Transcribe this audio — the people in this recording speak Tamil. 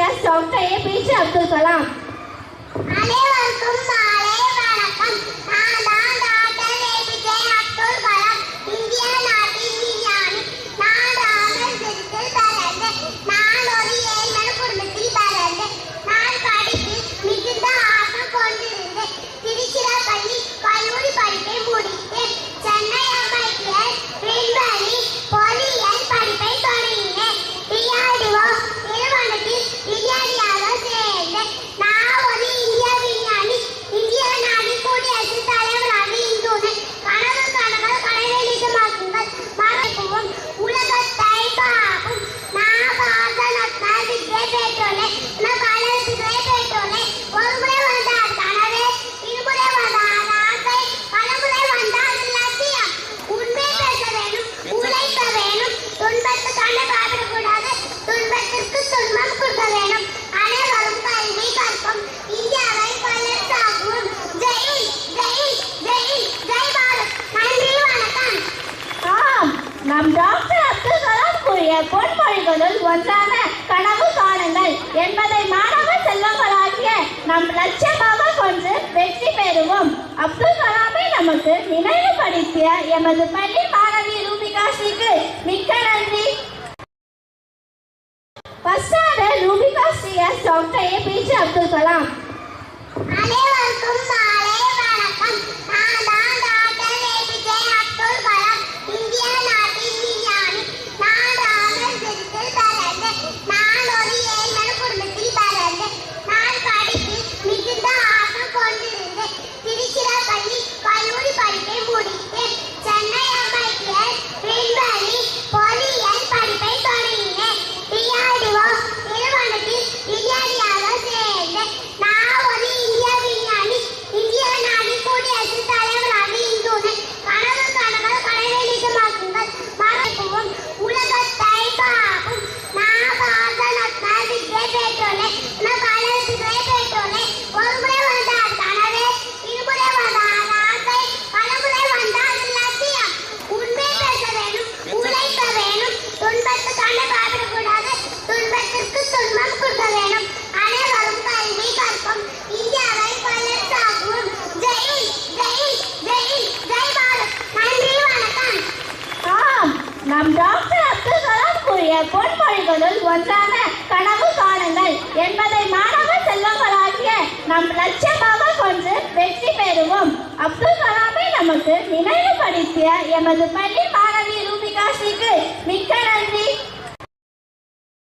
CS doctor A P J Abdul Kalam. அனைவருக்கும் மாலை வணக்கம். நான் தான் டாக்டர் ஏபிஜே அப்துல் கலாம். இந்திய நாட்டின் விஞ்ஞானி. நான் ராமேஸ்வரத்தில் பிறந்தேன். நான் ஒரு ஏழ்மை குடும்பத்தில் பிறந்தேன். நான் படிப்பில் மிகுந்த ஆர்வம் கொண்டிருந்தேன். திருச்சிராப்பள்ளி கல்லூரி படிப்பை முடித்தேன். சென்னை அமெரிக்கன் விண்வெளி பொறியியல் படிப்பை தொடங்கினேன். டிஆர்டிஓ நிறுவனத்தில் விஞ்ஞானியாக சேர்ந்தேன். நான் ஒரு இந்திய விஞ்ஞானி. இந்திய நாட்டின் குடியரசுத் தலைவராக இருந்தேன். கனவு கனவுகள் கனவை நிஜமாக்குங்கள். மறைக்கவும் உலகத்தை காக்கும். நான் பாரத ரத்னா விருதை பெற்றுள்ளேன். நான் கலர் விருதை பெற்றுள்ளேன். ஒரு முறை வந்தால் கனவே, இருமுறை வந்தால் ஆசை, பலமுறை வந்தால் லட்சியம். உண்மை பேச வேணும், உழைக்க வேணும். துன்பத்துக்கான பாவிடக்கூடாது. துன்பத்திற்கு துன்பம் கொடுக்க வேணும். அனைவரும் கல்வி கற்போம். இந்தியாவை வளர்த்தாக்குவோம். ஜெய் ஜெய் ஜெய் ஜெய் பாரத். நன்றி, வணக்கம். ஆம், நம் டாக்டர் அப்துல் கலாம் கூறிய பொன்மொழிகளுள் ஒன்றான கனவு காணுங்கள் என்பதை மாணவ செல்வங்களாகிய நம் லட்சியமாக கொண்டு வெற்றி பெறுவோம். அப்துல் கலாமை நமக்கு நினைவுபடுத்திய எமது பள்ளி மாணவி ரூபிகா ஸ்ரீக்கு மிக்க நன்றி. Rubika C S doctor A P J Abdul Kalam. அனைவருக்கும் மாலை வணக்கம். நான் தான் டாக்டர் ஏபிஜே அப்துல் கலாம். இந்திய நாட்டின் விஞ்ஞானி. நான் ராமேஸ்வரத்தில் பிறந்தேன். நான் ஒரு ஏழ்மை குடும்பத்தில் பிறந்தேன். நான் படிப்பில் மிகுந்த ஆர்வம் கொண்டிருந்தேன். திருச்சிராப்பள்ளி கல்லூரி படிப்பை முடித்தேன். சென்னை அமெரிக்கன் விண்வெளி பொறியியல் படிப்பை தொடங்கினேன். டிஆர்டிஓ நிறுவனத்தில் விஞ்ஞானியாக சேர்ந்தேன். நான் ஒரு இந்திய விஞ்ஞானி. இந்திய நாட்டின் குடியரசுத் தலைவராக இருந்தேன். கனவு கனவுகள் கனவை நிஜமாக்குங்கள். மறைக்கவும் உலகத்தை காக்கும். நான் பாரத ரத்னா விருதை பெற்றுள்ளேன். நான் கலர் விருதை பெற்றுள்ளேன். ஒரு முறை வந்தால் கனவே, இருமுறை வந்தால் ஆசை, பலமுறை வந்தால் லட்சியம். உண்மை பேச வேணும், உழைக்க வேணும். துன்பத்துக்கான பாவிடக்கூடாது. துன்பத்திற்கு துன்பம் கொடுக்க வேணும். அனைவரும் கல்வி கற்போம். இந்தியாவை வளர்த்தாக்குவோம். ஜெய் ஜெய் ஜெய் ஜெய் பாரத். நன்றி, வணக்கம். ஆம், நம் டாக்டர் அப்துல் கலாம் கூறிய பொன்மொழிகளுள் ஒன்றான கனவு காணுங்கள் என்பதை மாணவ செல்வங்களாகிய நம் லட்சியமாக கொண்டு வெற்றி பெறுவோம். அப்துல் கலாமை நமக்கு நினைவுபடுத்திய எமது பள்ளி மாணவி ரூபிகா ஸ்ரீக்கு மிக்க நன்றி.